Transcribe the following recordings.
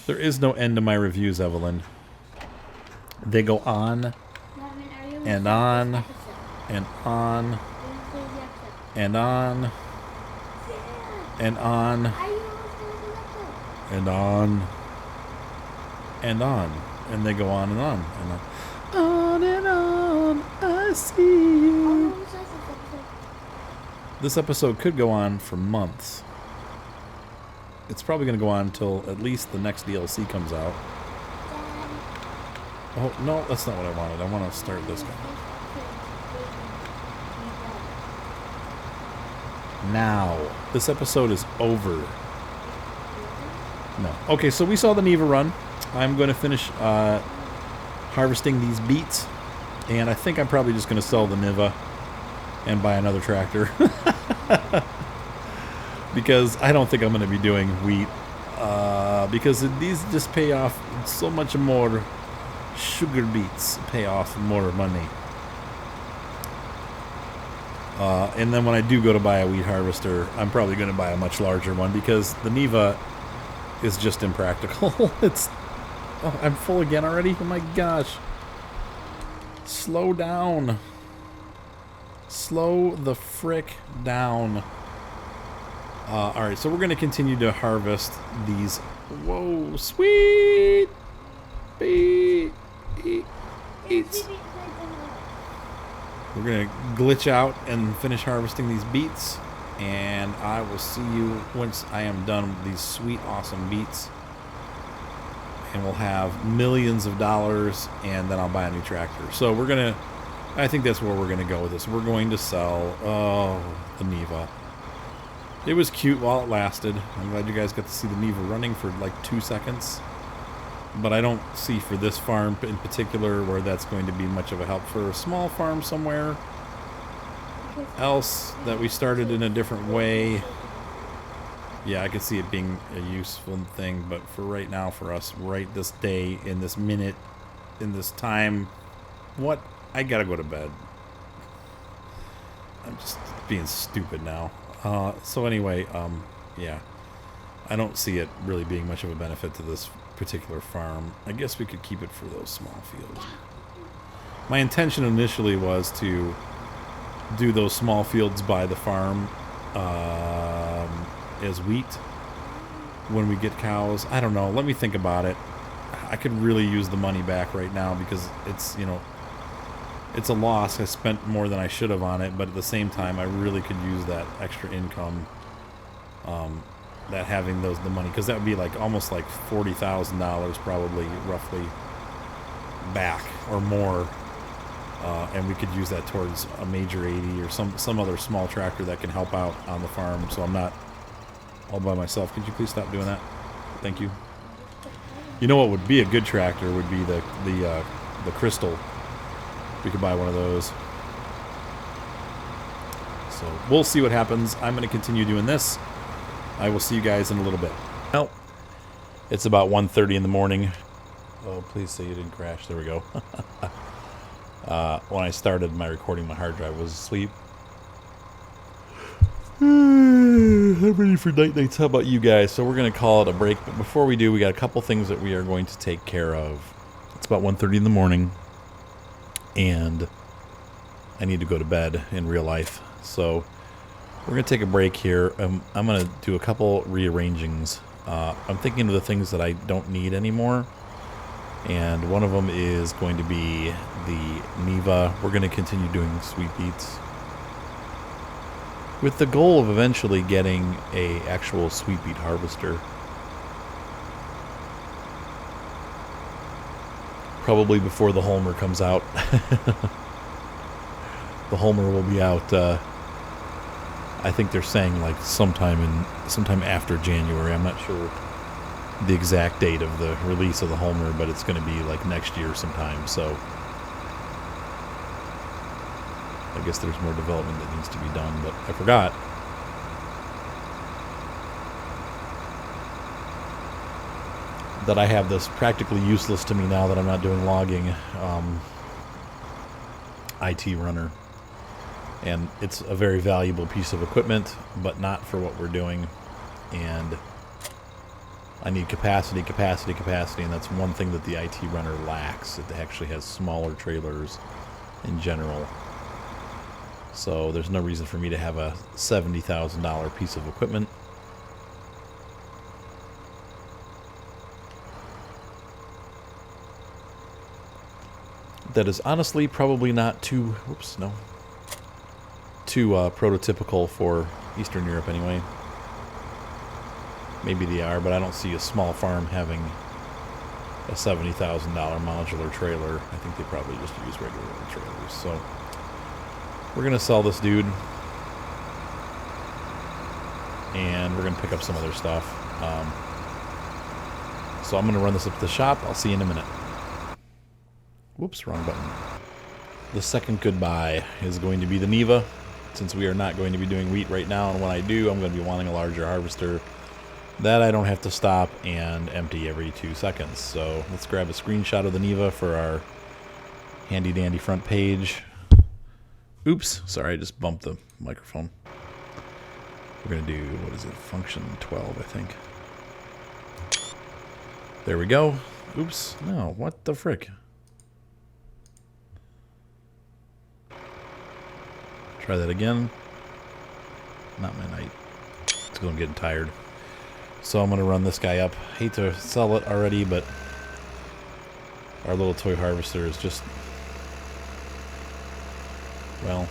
There is no end to my reviews, Evelyn. They go on and on and on and on and on and on and on. And they go on and on and on. On and on, I see you. This episode could go on for months. It's probably going to go on until at least the next DLC comes out. Oh, no, that's not what I wanted. I want to start this guy. Now. This episode is over. No. Okay, so we saw the Neva run. I'm going to finish harvesting these beets. And I think I'm probably just going to sell the Neva and buy another tractor. Because I don't think I'm going to be doing wheat. Because these just pay off so much more. Sugar beets pay off more money. And then when I do go to buy a wheat harvester, I'm probably going to buy a much larger one because the Neva is just impractical. Oh, I'm full again already? Oh my gosh. Slow down. Slow the frick down. Alright, so we're going to continue to harvest these. Whoa, sweet beets. We're going to glitch out and finish harvesting these beets. And I will see you once I am done with these sweet, awesome beets. And we'll have millions of dollars, and then I'll buy a new tractor. So we're going to, I think that's where we're going to go with this. We're going to sell, the Neva. It was cute while it lasted. I'm glad you guys got to see the Neva running for like 2 seconds. But I don't see for this farm in particular where that's going to be much of a help. For a small farm somewhere else that we started in a different way, yeah, I could see it being a useful thing. But for right now, for us, right this day, in this minute, in this time, what? I gotta go to bed. I'm just being stupid now. So anyway, yeah. I don't see it really being much of a benefit to this particular farm. I guess we could keep it for those small fields. My intention initially was to do those small fields by the farm as wheat when we get cows. I don't know. Let me think about it. I could really use the money back right now because it's, you know, it's a loss. I spent more than I should have on it, but at the same time, I really could use that extra income. That having the money, because that would be like almost like $40,000 probably, roughly, back or more, and we could use that towards a major 80 or some other small tractor that can help out on the farm, so I'm not all by myself. Could you please stop doing that? Thank you. You know what would be a good tractor would be the Crystal. We could buy one of those. So we'll see what happens. I'm going to continue doing this. I will see you guys in a little bit. Well, it's about 1:30 in the morning. Oh, please say you didn't crash. There we go. When I started my recording, my hard drive was asleep. I'm ready for night nights. How about you guys? So we're going to call it a break. But before we do, we got a couple things that we are going to take care of. It's about 1:30 in the morning. And I need to go to bed in real life. So we're going to take a break here. I'm going to do a couple rearrangings. I'm thinking of the things that I don't need anymore. And one of them is going to be the Neva. We're going to continue doing sweet beets, with the goal of eventually getting a actual sweet beet harvester. Probably before the Homer comes out. The Homer will be out, I think they're saying like sometime after January. I'm not sure the exact date of the release of the Homer, but it's going to be like next year sometime. So I guess there's more development that needs to be done, but I forgot. That I have this practically useless to me now that I'm not doing logging IT runner. And it's a very valuable piece of equipment, but not for what we're doing. And I need capacity, capacity, capacity, and that's one thing that the IT runner lacks. It actually has smaller trailers in general. So there's no reason for me to have a $70,000 piece of equipment. That is honestly probably not too, too prototypical for Eastern Europe anyway. Maybe they are, but I don't see a small farm having a $70,000 modular trailer. I think they probably just use regular trailers. So we're going to sell this dude, and we're going to pick up some other stuff. So I'm going to run this up to the shop. I'll see you in a minute. Whoops, wrong button. The second goodbye is going to be the Neva, since we are not going to be doing wheat right now, and when I do, I'm going to be wanting a larger harvester that I don't have to stop and empty every 2 seconds. So let's grab a screenshot of the Neva for our handy dandy front page. Oops, sorry, I just bumped the microphone. We're going to do, what is it, function 12, I think. There we go. Oops, no, what the frick? Try that again. Not my night. It's because I'm getting tired. So I'm going to run this guy up. Hate to sell it already, but our little toy harvester is just, well,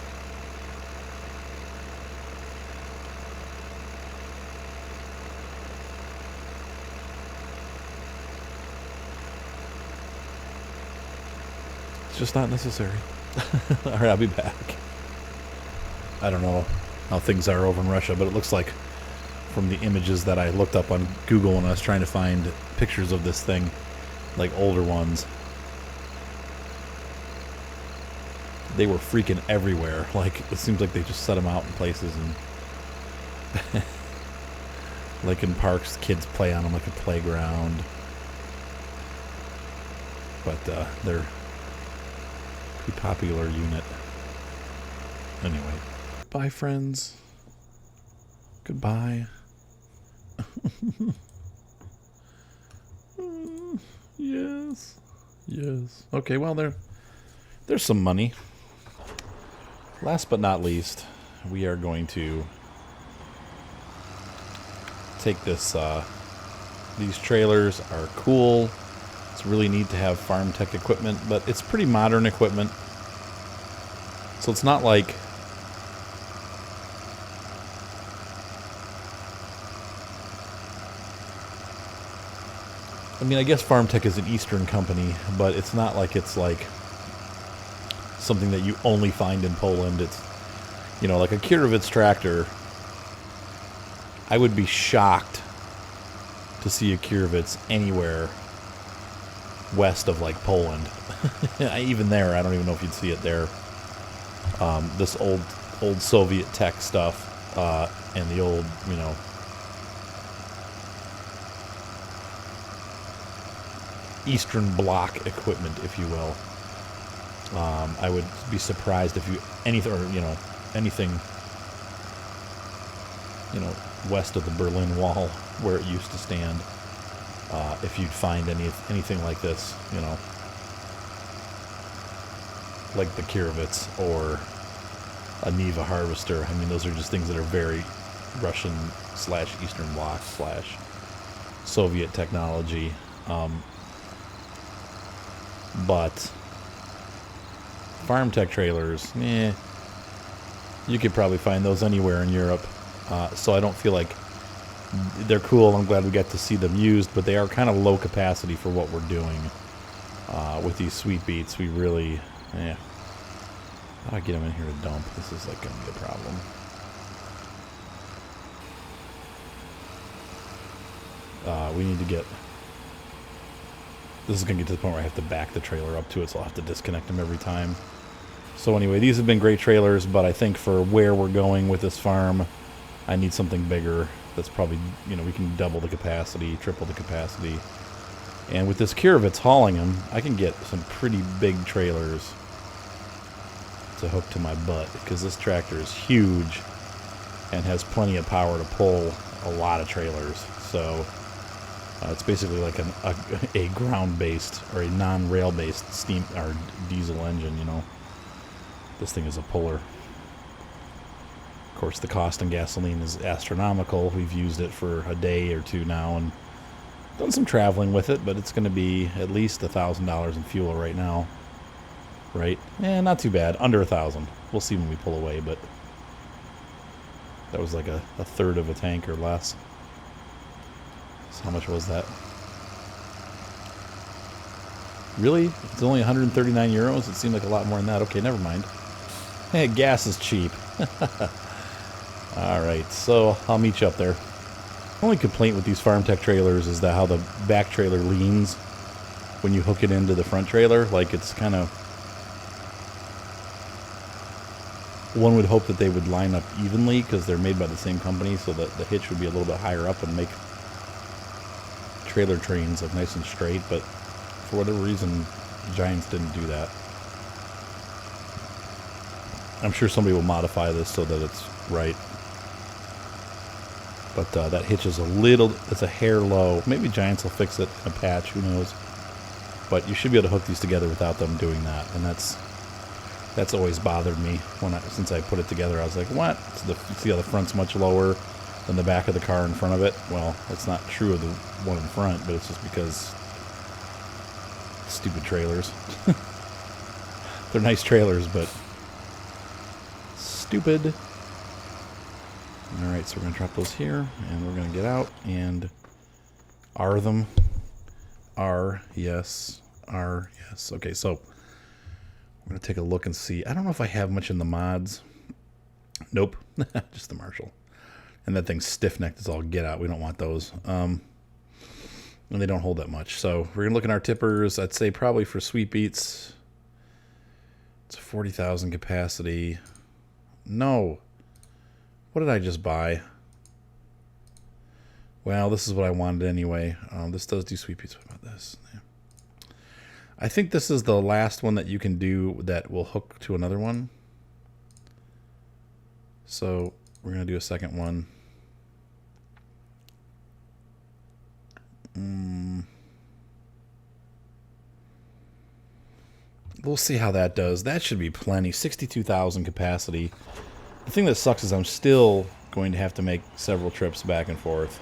it's just not necessary. Alright, I'll be back. I don't know how things are over in Russia, but it looks like from the images that I looked up on Google when I was trying to find pictures of this thing, like older ones, they were freaking everywhere. Like, it seems like they just set them out in places, and like in parks, kids play on them like a playground. But they're a pretty popular unit. Anyway, bye friends. Goodbye. Yes. Yes. Okay, well, there's some money. Last but not least, we are going to take this, these trailers are cool. It's really neat to have farm tech equipment, but it's pretty modern equipment. So it's not like, I mean, I guess Farm Tech is an Eastern company, but it's not like it's like something that you only find in Poland. It's, you know, like a Kirovitz tractor. I would be shocked to see a Kirovitz anywhere west of like Poland. Even there, I don't even know if you'd see it there. This old Soviet tech stuff, and the old, you know, Eastern Bloc equipment, if you will. I would be surprised if you anything west of the Berlin Wall where it used to stand, if you'd find anything like this, you know, like the Kirovitz or a Neva harvester. I mean, those are just things that are very Russian / Eastern Bloc / Soviet technology. But farm tech trailers, you could probably find those anywhere in Europe. So I don't feel like they're cool. I'm glad we got to see them used, but they are kind of low capacity for what we're doing with these sweet beets. We really, how do I get them in here to dump? This is like going to be a problem. We need to get... This is going to get to the point where I have to back the trailer up to it, so I'll have to disconnect them every time. So anyway, these have been great trailers, but I think for where we're going with this farm, I need something bigger. That's probably, you know, we can double the capacity, triple the capacity. And with this Kirovitz hauling them, I can get some pretty big trailers to hook to my butt, because this tractor is huge and has plenty of power to pull a lot of trailers. So It's basically like a ground-based or a non-rail-based steam or diesel engine, you know. This thing is a puller. Of course, the cost in gasoline is astronomical. We've used it for a day or two now and done some traveling with it, but it's going to be at least $1,000 in fuel right now. Right? Not too bad. Under 1,000. We'll see when we pull away, but that was like a third of a tank or less. So how much was that? Really? It's only 139 euros? It seemed like a lot more than that. Okay, never mind. Hey, gas is cheap. Alright, so I'll meet you up there. The only complaint with these farm tech trailers is that how the back trailer leans when you hook it into the front trailer. Like, it's kind of... One would hope that they would line up evenly because they're made by the same company, so that the hitch would be a little bit higher up and make trailer trains look nice and straight, but for whatever reason, Giants didn't do that. I'm sure somebody will modify this so that it's right. But that hitch is it's a hair low. Maybe Giants will fix it in a patch, who knows. But you should be able to hook these together without them doing that, and that's always bothered me since I put it together. I was like, what? See how the front's much lower than the back of the car in front of it? Well, that's not true of the one in front, but it's just because stupid trailers. They're nice trailers, but stupid. Alright, so we're going to drop those here, and we're going to get out and R them. R, yes. R, yes. Okay, so I'm going to take a look and see. I don't know if I have much in the mods. Nope. Just the Marshall. And that thing's stiff-necked as all get out. We don't want those. And they don't hold that much. So we're going to look at our tippers. I'd say probably for Sweet Beets, it's 40,000 capacity. No. What did I just buy? Well, this is what I wanted anyway. This does do Sweet Beets. What about this? Yeah. I think this is the last one that you can do that will hook to another one. So we're going to do a second one. We'll see how that does. That should be plenty. 62,000 capacity. The thing that sucks is I'm still going to have to make several trips back and forth.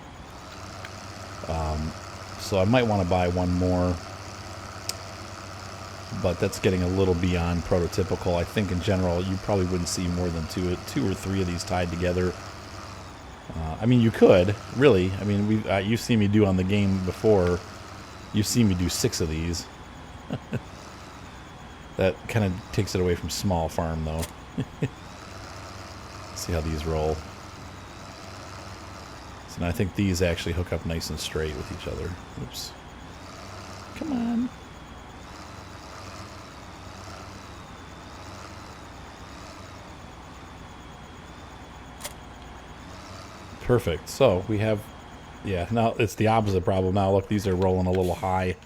So I might want to buy one more. But that's getting a little beyond prototypical. I think in general you probably wouldn't see more than two or three of these tied together. I mean, you could, really. I mean, you've seen me do on the game before. You've seen me do 6 of these. That kind of takes it away from small farm, though. See how these roll. So now I think these actually hook up nice and straight with each other. Oops. Come on. Perfect. So we have, yeah, now it's the opposite problem. Now look, these are rolling a little high.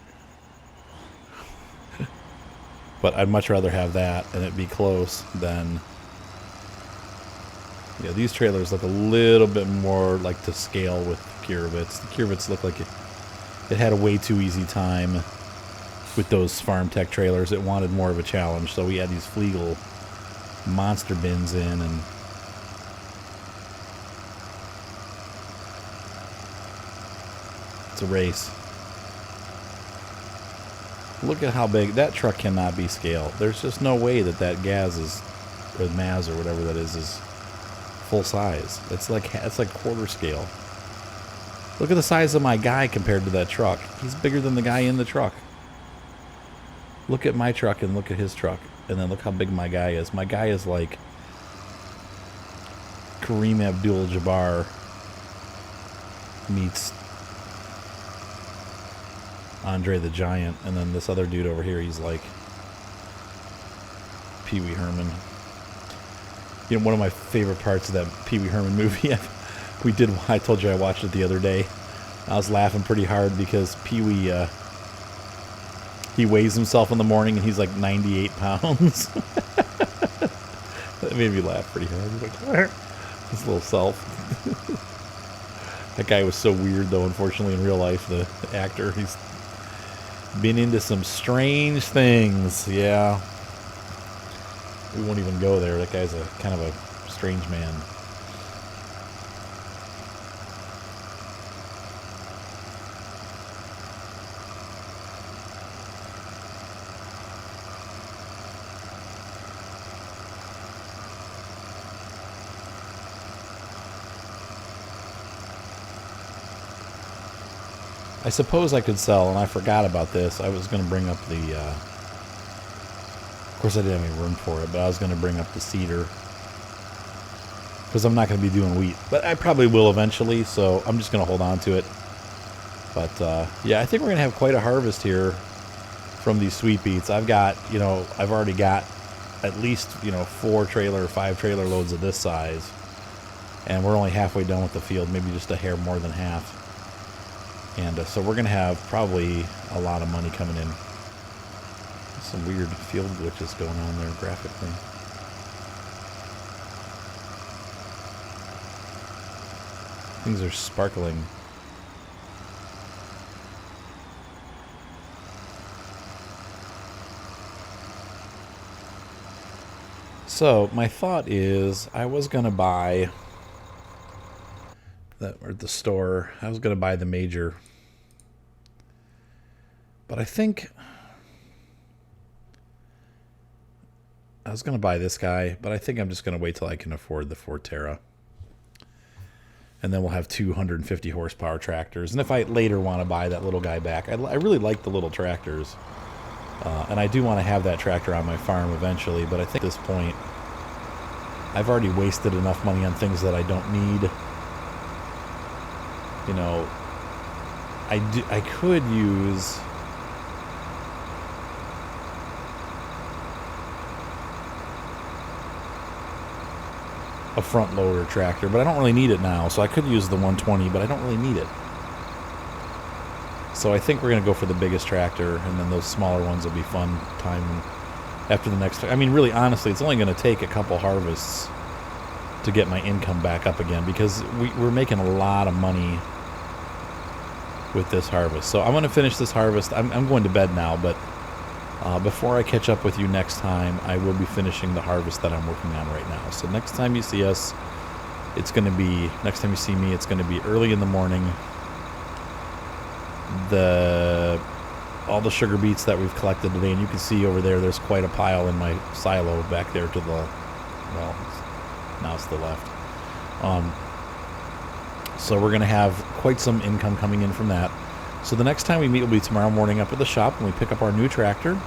But I'd much rather have that and it be close than, yeah, these trailers look a little bit more like to scale with Curevitz. The Curevitz look like it had a way too easy time with those farm tech trailers. It wanted more of a challenge, so we had these Fliegel monster bins in, and it's a race. Look at how big that truck cannot be scaled. There's just no way that Gaz is, or Maz or whatever that is full size. It's like quarter scale. Look at the size of my guy compared to that truck. He's bigger than the guy in the truck. Look at my truck and look at his truck, and then look how big my guy is. My guy is like Kareem Abdul-Jabbar meets Andre the Giant, and then this other dude over here, he's like Pee Wee Herman. You know, one of my favorite parts of that Pee Wee Herman movie, I told you I watched it the other day. I was laughing pretty hard because Pee Wee, he weighs himself in the morning and he's like 98 pounds. That made me laugh pretty hard. Like, his little self. That guy was so weird, though, unfortunately, in real life, the actor. He's been into some strange things. Yeah. We won't even go there. That guy's a kind of a strange man. I suppose I could sell, and I forgot about this. I was going to bring up the... of course, I didn't have any room for it, but I was going to bring up the cedar. Because I'm not going to be doing wheat. But I probably will eventually, so I'm just going to hold on to it. But, yeah, I think we're going to have quite a harvest here from these sweet beets. I've got, I've already got at least, 5 trailer loads of this size. And we're only halfway done with the field, maybe just a hair more than half. And so we're going to have probably a lot of money coming in. Some weird field glitches going on there graphically. Things are sparkling. So my thought is I was going to buy... at the store, I was going to buy the major, but I think I was going to buy this guy, but I think I'm just going to wait till I can afford the Forterra, and then we'll have 250 horsepower tractors. And if I later want to buy that little guy back, I really like the little tractors, and I do want to have that tractor on my farm eventually, but I think at this point I've already wasted enough money on things that I don't need. I could use a front loader tractor, but I don't really need it now. So I could use the 120, but I don't really need it. So I think we're going to go for the biggest tractor, and then those smaller ones will be fun time after the next. I mean, really, honestly, it's only going to take a couple harvests to get my income back up again, because we're making a lot of money with this harvest. So I'm going to finish this harvest. I'm going to bed now, but before I catch up with you next time, I will be finishing the harvest that I'm working on right now. So next time you see us, next time you see me, it's going to be early in the morning. All the sugar beets that we've collected today, and you can see over there's quite a pile in my silo back there to the, well, now it's the left. So we're going to have quite some income coming in from that. So the next time we meet will be tomorrow morning up at the shop, and we pick up our new tractor,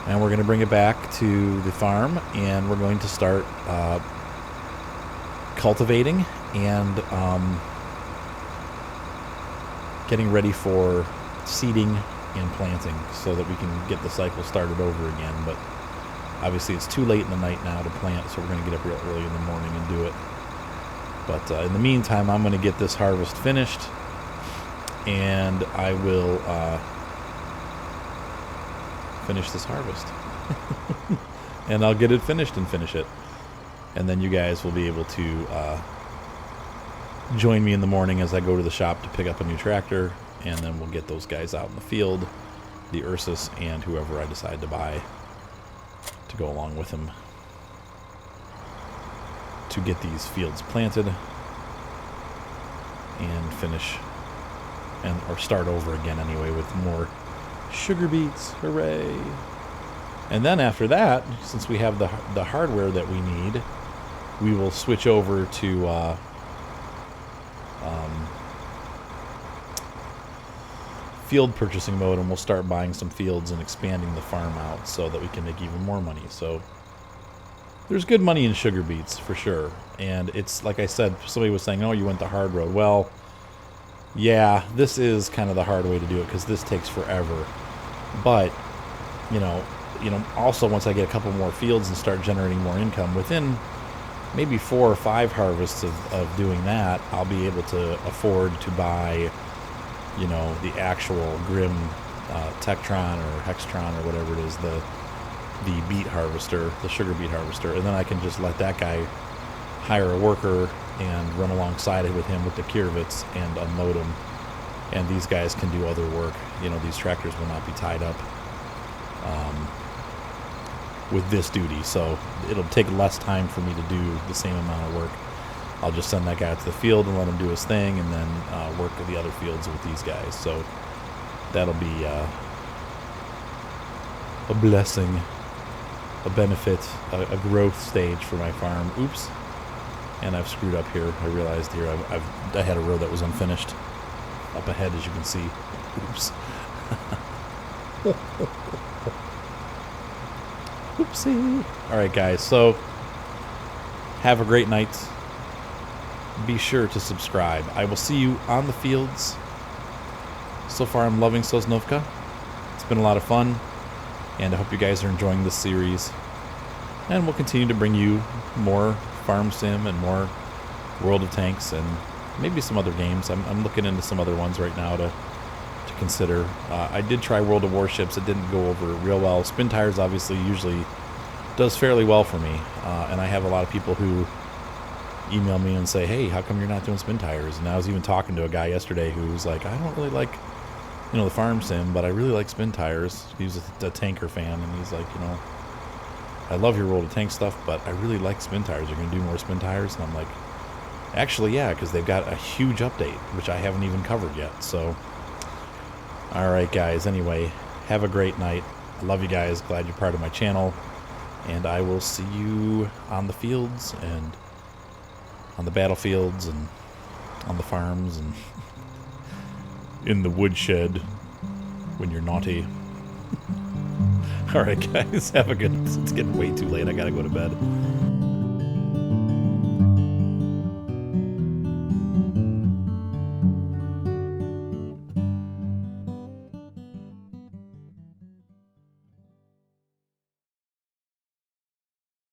and we're going to bring it back to the farm, and we're going to start cultivating and getting ready for seeding and planting so that we can get the cycle started over again. But obviously it's too late in the night now to plant, so we're going to get up real early in the morning and do it. But in the meantime, I'm going to get this harvest finished, and I will finish this harvest. And I'll get it finished and finish it. And then you guys will be able to join me in the morning as I go to the shop to pick up a new tractor, and then we'll get those guys out in the field, the Ursus and whoever I decide to buy to go along with him, to get these fields planted and finish or start over again anyway with more sugar beets. Hooray! And then after that, since we have the hardware that we need, we will switch over to field purchasing mode, and we'll start buying some fields and expanding the farm out so that we can make even more money. So there's good money in sugar beets for sure. And it's like I said, somebody was saying, oh, you went the hard road. Well, yeah, this is kind of the hard way to do it because this takes forever. But also once I get a couple more fields and start generating more income, within maybe 4 or 5 harvests of doing that, I'll be able to afford to buy, the actual Grimm Tektron or Hextron or whatever it is, the beet harvester, the sugar beet harvester, and then I can just let that guy hire a worker and run alongside it with him with the Kirvits and unload them. And these guys can do other work. You know, these tractors will not be tied up with this duty, so it'll take less time for me to do the same amount of work. I'll just send that guy out to the field and let him do his thing, and then work the other fields with these guys. So that'll be a blessing, a benefit, a growth stage for my farm. Oops. And I've screwed up here. I realized here I had a row that was unfinished up ahead, as you can see. Oops. Oopsie. Alright guys, so have a great night. Be sure to subscribe. I will see you on the fields. So far I'm loving Sosnovka. It's been a lot of fun, and I hope you guys are enjoying this series. And we'll continue to bring you more Farm Sim and more World of Tanks and maybe some other games. I'm looking into some other ones right now to consider. I did try World of Warships. It didn't go over real well. Spin Tires obviously usually does fairly well for me, and I have a lot of people who email me and say, hey, how come you're not doing Spin Tires? And I was even talking to a guy yesterday who was like, I don't really like, you know, the Farm Sim, but I really like Spin Tires. He's a tanker fan, and he's like, you know, I love your World of Tank stuff, but I really like Spin Tires. You're going to do more Spin Tires? And I'm like, actually, yeah, because they've got a huge update, which I haven't even covered yet. So, all right, guys. Anyway, have a great night. I love you guys. Glad you're part of my channel. And I will see you on the fields and on the battlefields and on the farms and in the woodshed when you're naughty. All right, guys. Have a good... It's getting way too late. I got to go to bed.